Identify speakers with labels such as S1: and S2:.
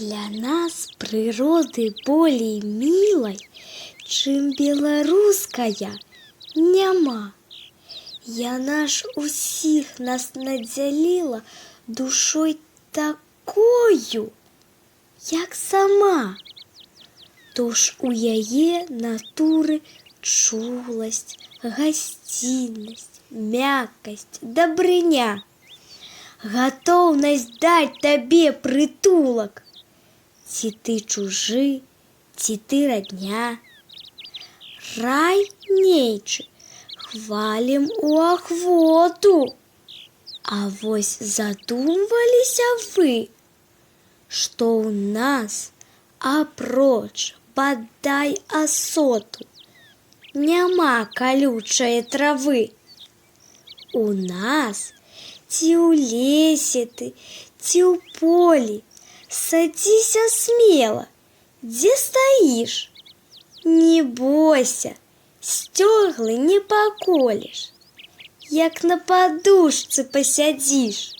S1: Для нас природы болей милой, чым беларуская, няма. Яна ж усіх нас надзяліла душой такою, як сама. Тож у яе натуры чуласць, гасціннасць, мяккасць, дабрыня, гатоўнасць даць табе прытулак. Ці ты чужы, ці ты радня. Рай нейчы хвалім у ахвоту. А вось задумваліся вы, што ў нас, апроч бадай асоту, няма калючае травы. У нас ці ў лесе ты, ці ў полі, садзіся смела, дзе стаіш. Не бойся, сцёглы не паколеш, як на падушцы пасядзіш.